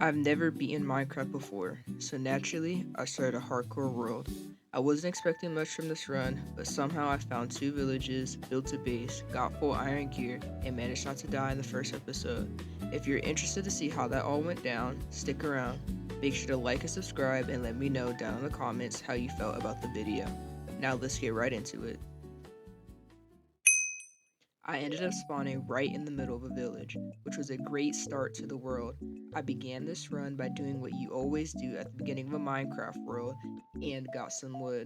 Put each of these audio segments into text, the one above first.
I've never beaten Minecraft before, so naturally, I started a hardcore world. I wasn't expecting much from this run, but somehow I found two villages, built a base, got full iron gear, and managed not to die in the first episode. If you're interested to see how that all went down, stick around. Make sure to like and subscribe and let me know down in the comments how you felt about the video. Now let's get right into it. I ended up spawning right in the middle of a village, which was a great start to the world. I began this run by doing what you always do at the beginning of a Minecraft world and got some wood.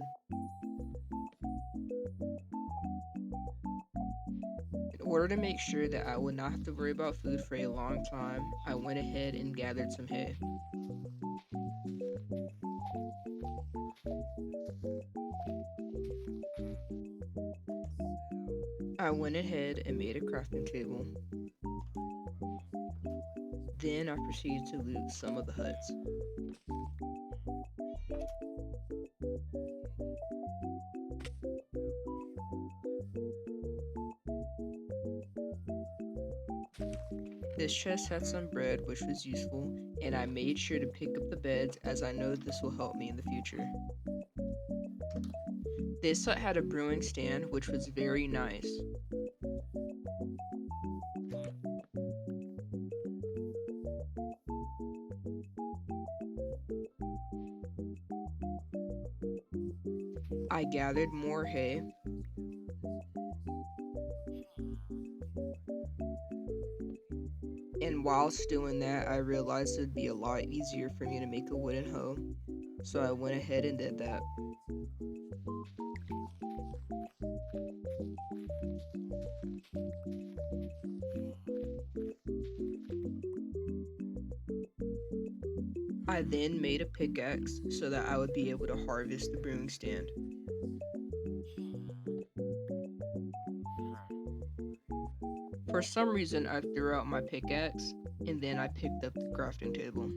In order to make sure that I would not have to worry about food for a long time, I went ahead and gathered some hay. I went ahead and made a crafting table. Then I proceeded to loot some of the huts. This chest had some bread, which was useful, and I made sure to pick up the beds as I know this will help me in the future. This hut had a brewing stand, which was very nice. I gathered more hay, and whilst doing that, I realized it'd be a lot easier for me to make a wooden hoe, so I went ahead and did that. I then made a pickaxe so that I would be able to harvest the brewing stand. For some reason, I threw out my pickaxe, and then I picked up the crafting table.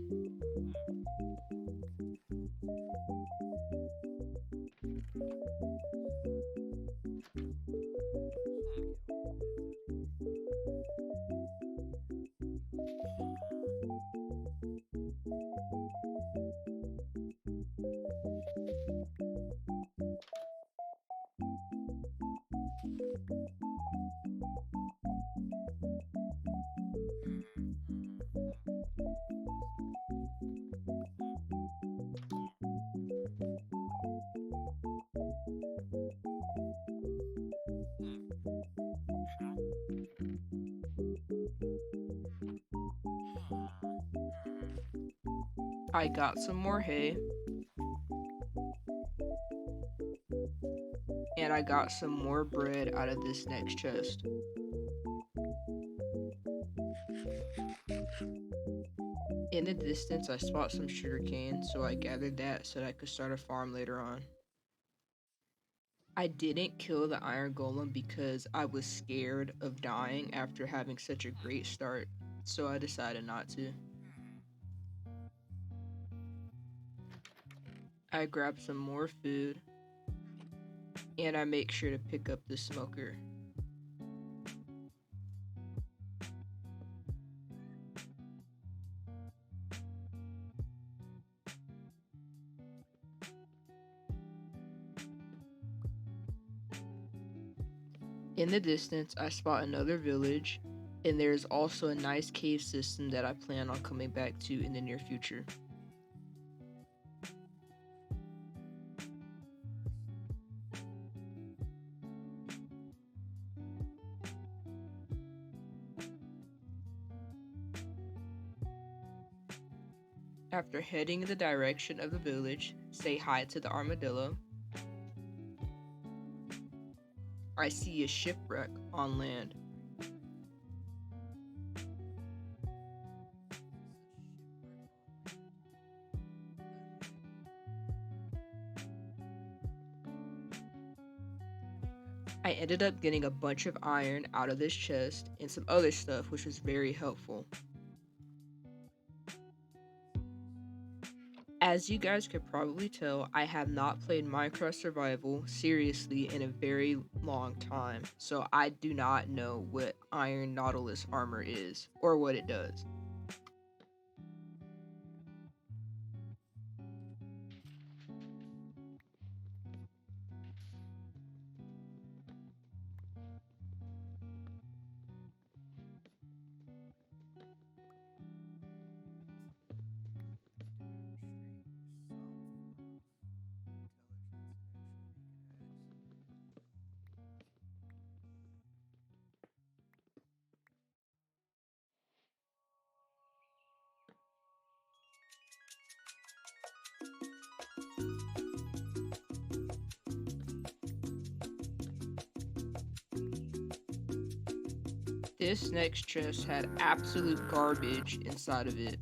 I got some more hay, and I got some more bread out of this next chest. In the distance, I spot some sugarcane, so I gathered that so that I could start a farm later on. I didn't kill the iron golem because I was scared of dying after having such a great start, so I decided not to. I grabbed some more food, and I make sure to pick up the smoker. In the distance, I spot another village, and there is also a nice cave system that I plan on coming back to in the near future. After heading in the direction of the village, say hi to the armadillo. I see a shipwreck on land. I ended up getting a bunch of iron out of this chest and some other stuff, which was very helpful. As you guys could probably tell, I have not played Minecraft Survival seriously in a very long time, so I do not know what Iron Nautilus armor is or what it does. This next chest had absolute garbage inside of it.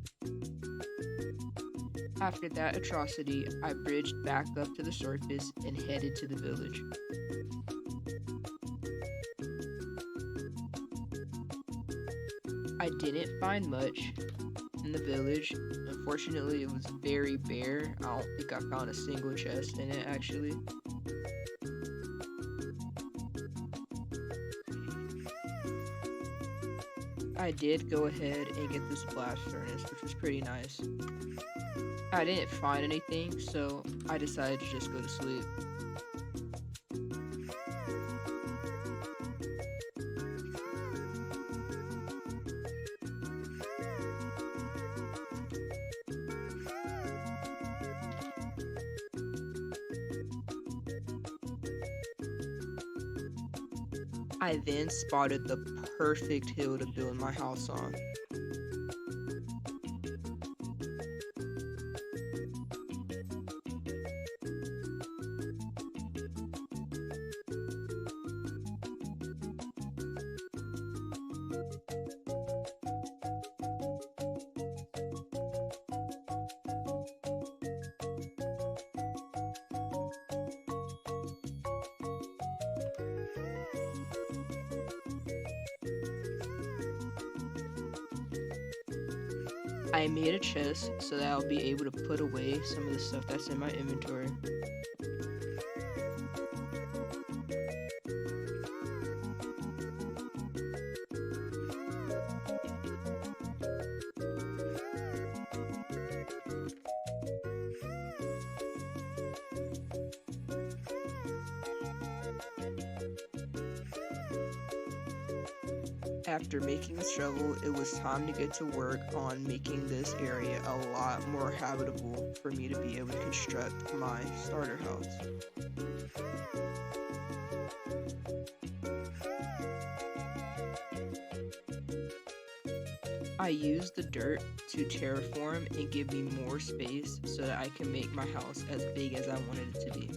After that atrocity, I bridged back up to the surface and headed to the village. I didn't find much in the village. Unfortunately, it was very bare. I don't think I found a single chest in it actually. I did go ahead and get this blast furnace, which was pretty nice. I didn't find anything, so I decided to just go to sleep. I then spotted the perfect hill to build my house on. I made a chest so that I'll be able to put away some of the stuff that's in my inventory. After making the shovel, it was time to get to work on making this area a lot more habitable for me to be able to construct my starter house. I used the dirt to terraform and give me more space so that I can make my house as big as I wanted it to be.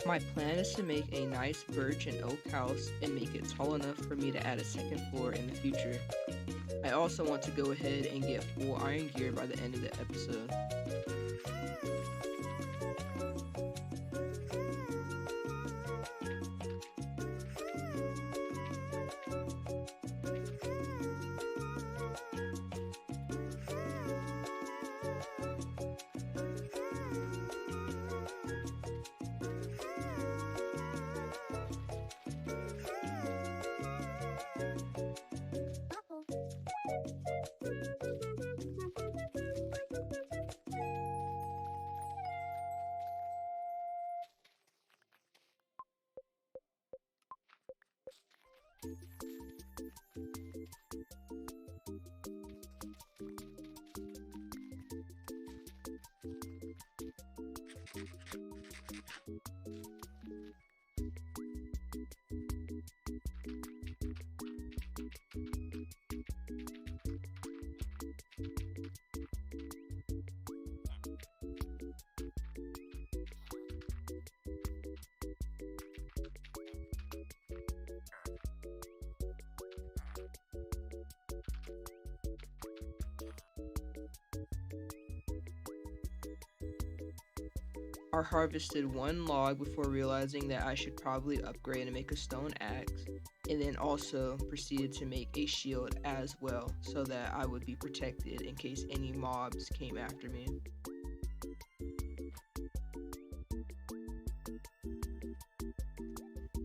My plan is to make a nice birch and oak house and make it tall enough for me to add a second floor in the future. I also want to go ahead and get full iron gear by the end of the episode. I harvested one log before realizing that I should probably upgrade and make a stone axe, and then also proceeded to make a shield as well so that I would be protected in case any mobs came after me.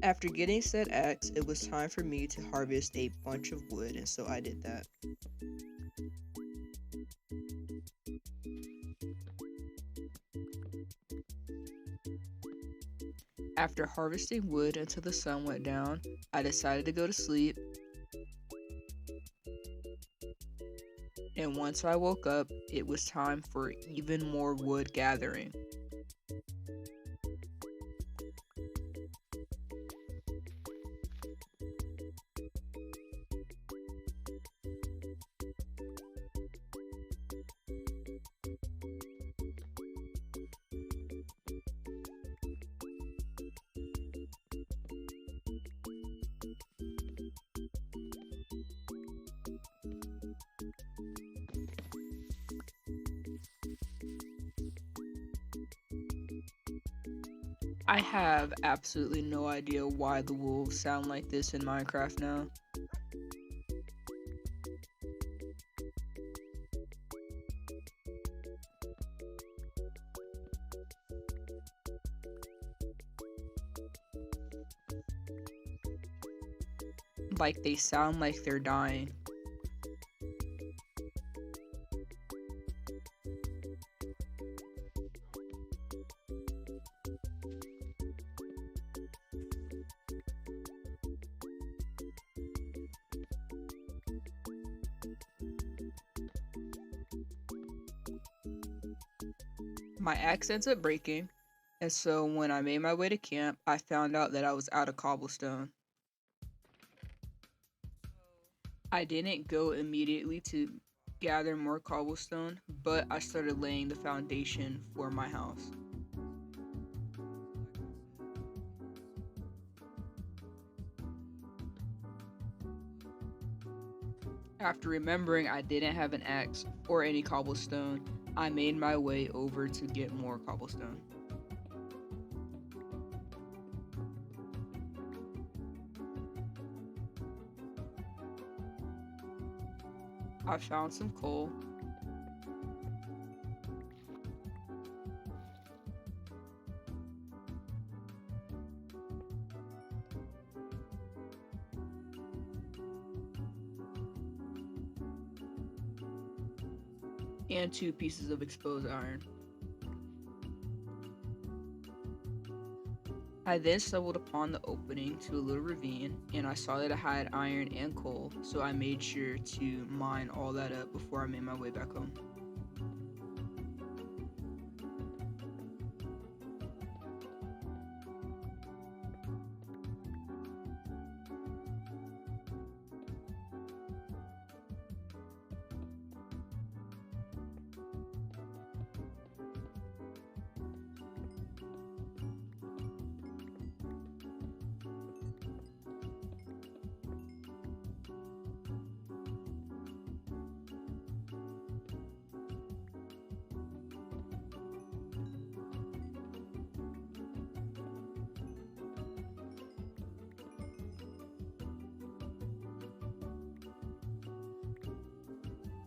After getting said axe, it was time for me to harvest a bunch of wood, and so I did that. After harvesting wood until the sun went down, I decided to go to sleep. And once I woke up, it was time for even more wood gathering. I have absolutely no idea why the wolves sound like this in Minecraft now. Like they sound like they're dying. My axe ends up breaking, and so when I made my way to camp, I found out that I was out of cobblestone. I didn't go immediately to gather more cobblestone, but I started laying the foundation for my house. After remembering I didn't have an axe or any cobblestone, I made my way over to get more cobblestone. I found some coal and 2 pieces of exposed iron. I then stumbled upon the opening to a little ravine, and I saw that I had iron and coal, so I made sure to mine all that up before I made my way back home.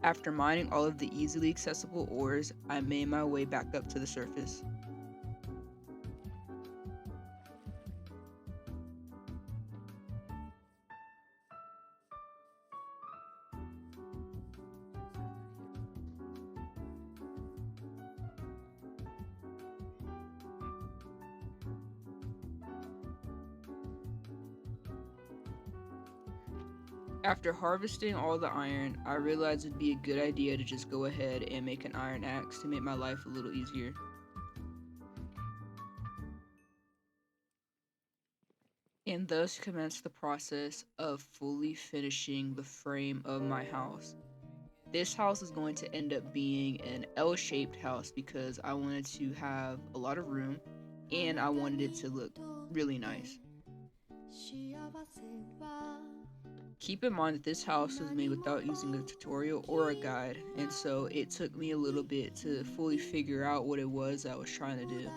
After mining all of the easily accessible ores, I made my way back up to the surface. After harvesting all the iron, I realized it'd be a good idea to just go ahead and make an iron axe to make my life a little easier. And thus commenced the process of fully finishing the frame of my house. This house is going to end up being an L-shaped house because I wanted to have a lot of room and I wanted it to look really nice. Keep in mind that this house was made without using a tutorial or a guide, and so it took me a little bit to fully figure out what it was I was trying to do.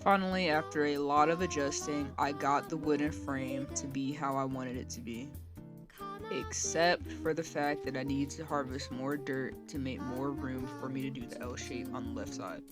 Finally, after a lot of adjusting, I got the wooden frame to be how I wanted it to be. Except for the fact that I needed to harvest more dirt to make more room for me to do the L shape on the left side.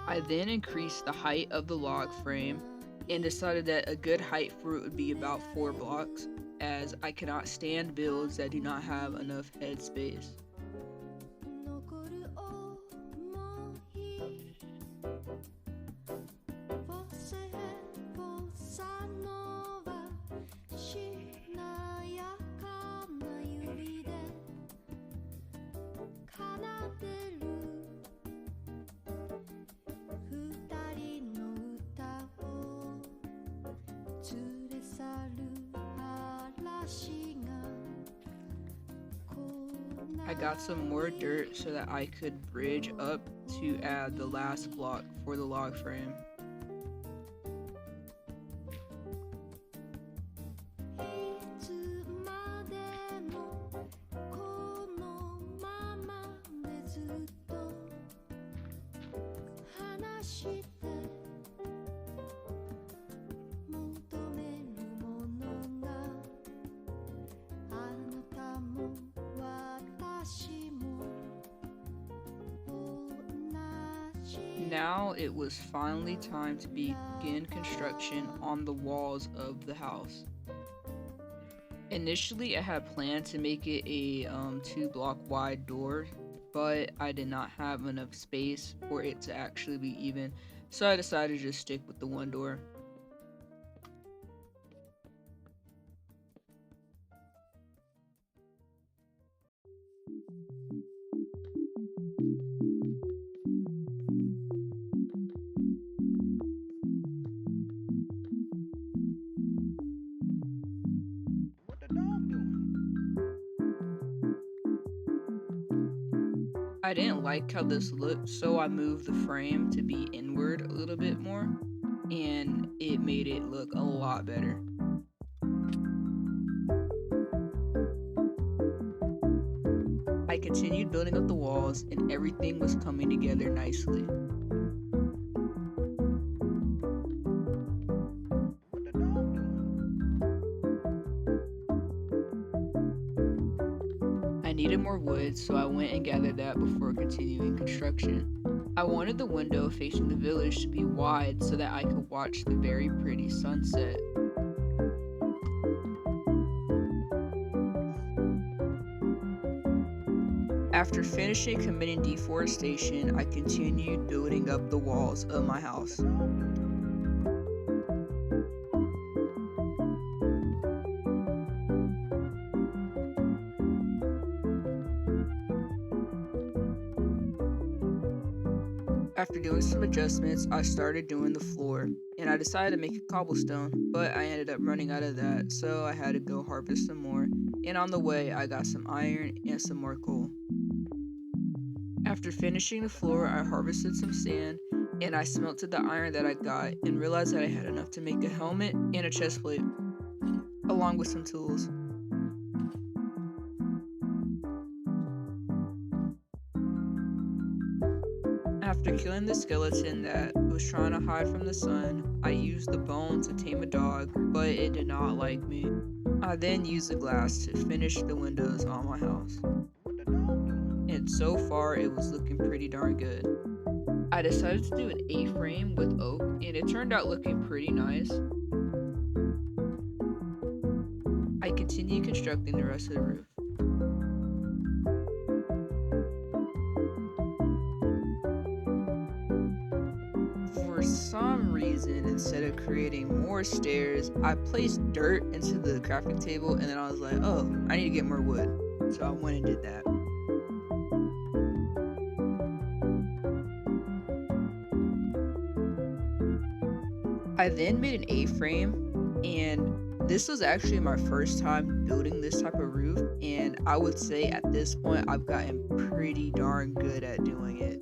I then increased the height of the log frame and decided that a good height for it would be about 4 blocks, as I cannot stand builds that do not have enough head space. I got some more dirt so that I could bridge up to add the last block for the log frame. Now it was finally time to begin construction on the walls of the house. Initially, I had planned to make it a 2-block wide door, but I did not have enough space for it to actually be even, so I decided to just stick with the one door. I didn't like how this looked, so I moved the frame to be inward a little bit more, and it made it look a lot better. I continued building up the walls, and everything was coming together nicely. I needed more wood, so I went and gathered that before continuing construction. I wanted the window facing the village to be wide so that I could watch the very pretty sunset. After finishing committing deforestation, I continued building up the walls of my house. After doing some adjustments, I started doing the floor, and I decided to make a cobblestone, but I ended up running out of that, so I had to go harvest some more, and on the way I got some iron and some more coal. After finishing the floor, I harvested some sand, and I smelted the iron that I got, and realized that I had enough to make a helmet and a chest plate, along with some tools. After killing the skeleton that was trying to hide from the sun, I used the bone to tame a dog, but it did not like me. I then used the glass to finish the windows on my house. And so far, it was looking pretty darn good. I decided to do an A-frame with oak, and it turned out looking pretty nice. I continued constructing the rest of the roof. For some reason, instead of creating more stairs, I placed dirt into the crafting table, and then I was like, oh, I need to get more wood. So I went and did that. I then made an A-frame, and this was actually my first time building this type of roof, and I would say at this point I've gotten pretty darn good at doing it.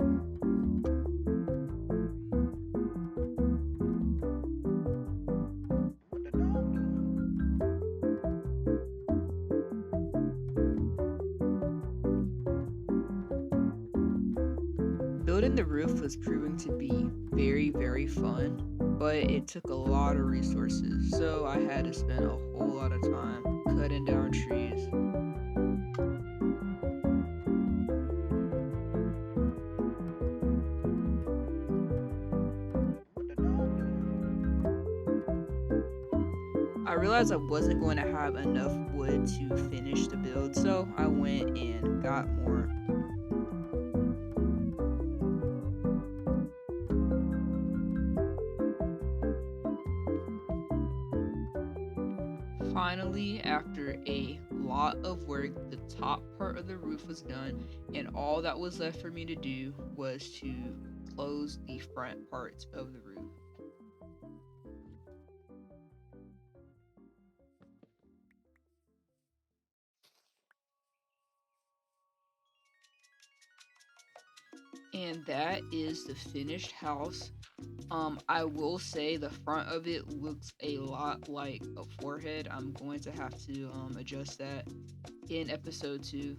Building the roof was proving to be very, very fun, but it took a lot of resources, so I had to spend a whole lot of time cutting down trees. realized I wasn't going to have enough wood to finish the build, so I went and got more. Finally, after a lot of work, the top part of the roof was done, and all that was left for me to do was to close the front parts of the roof. And that is the finished house. I will say the front of it looks a lot like a forehead. I'm going to have to adjust that in episode 2,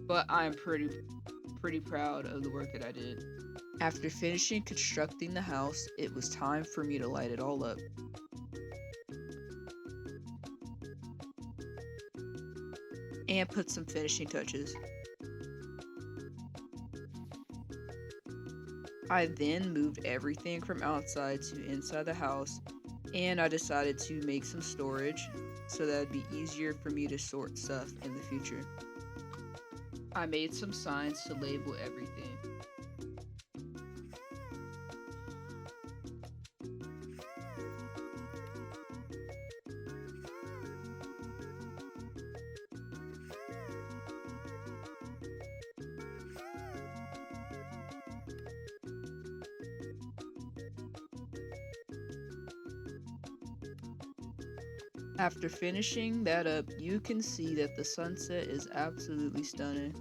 but I'm pretty proud of the work that I did. After finishing constructing the house, it was time for me to light it all up. And put some finishing touches. I then moved everything from outside to inside the house, and I decided to make some storage so that it'd be easier for me to sort stuff in the future. I made some signs to label everything. After finishing that up, you can see that the sunset is absolutely stunning.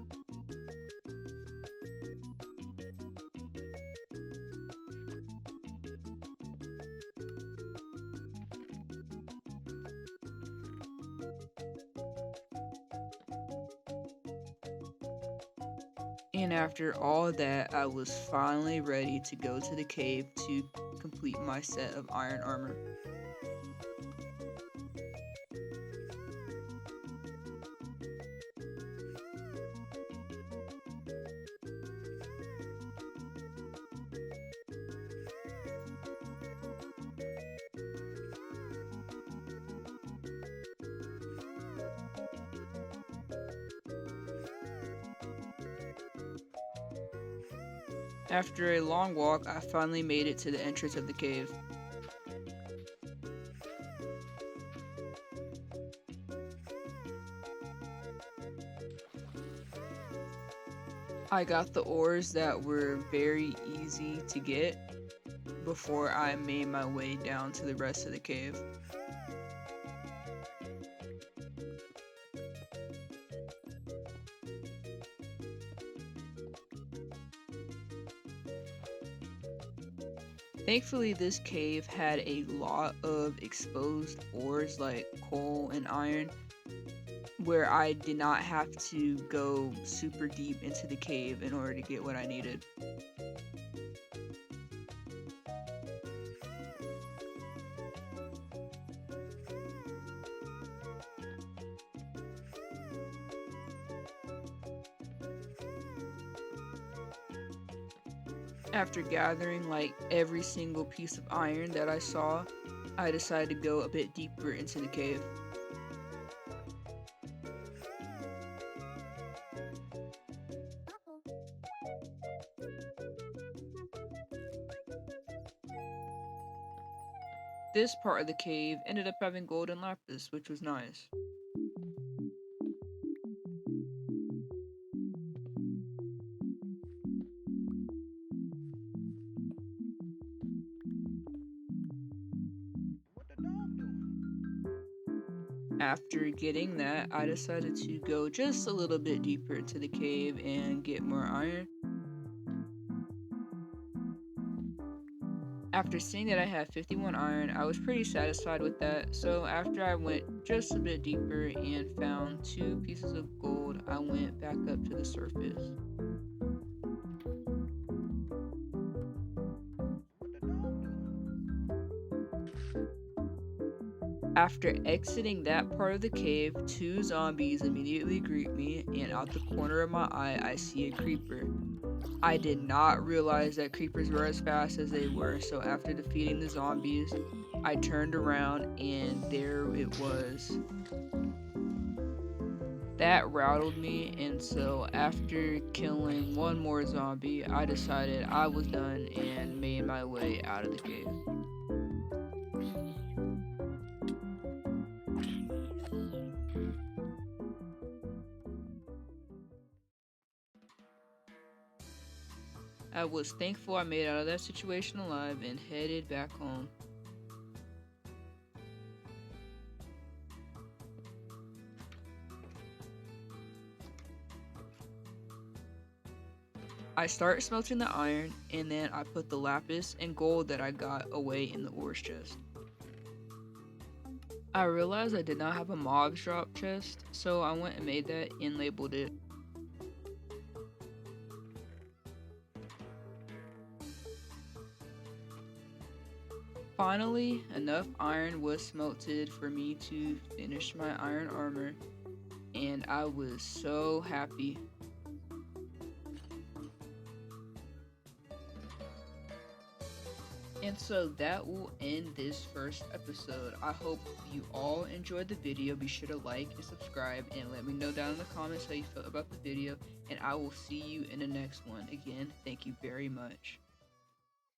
And after all that, I was finally ready to go to the cave to complete my set of iron armor. After a long walk, I finally made it to the entrance of the cave. I got the ores that were very easy to get before I made my way down to the rest of the cave. Thankfully, this cave had a lot of exposed ores like coal and iron, where I did not have to go super deep into the cave in order to get what I needed. After gathering like every single piece of iron that I saw, I decided to go a bit deeper into the cave. This part of the cave ended up having golden lapis, which was nice. After getting that, I decided to go just a little bit deeper into the cave and get more iron. After seeing that I had 51 iron, I was pretty satisfied with that, so after I went just a bit deeper and found 2 pieces of gold, I went back up to the surface. After exiting that part of the cave, 2 zombies immediately greet me, and out the corner of my eye, I see a creeper. I did not realize that creepers were as fast as they were, so after defeating the zombies, I turned around and there it was. That rattled me, and so after killing one more zombie, I decided I was done and made my way out of the cave. I was thankful I made it out of that situation alive and headed back home. I started smelting the iron, and then I put the lapis and gold that I got away in the ores chest. I realized I did not have a mobs drop chest, so I went and made that and labeled it. Finally, enough iron was smelted for me to finish my iron armor, and I was so happy. And so that will end this first episode. I hope you all enjoyed the video. Be sure to like and subscribe and let me know down in the comments how you felt about the video. And I will see you in the next one. Again, thank you very much.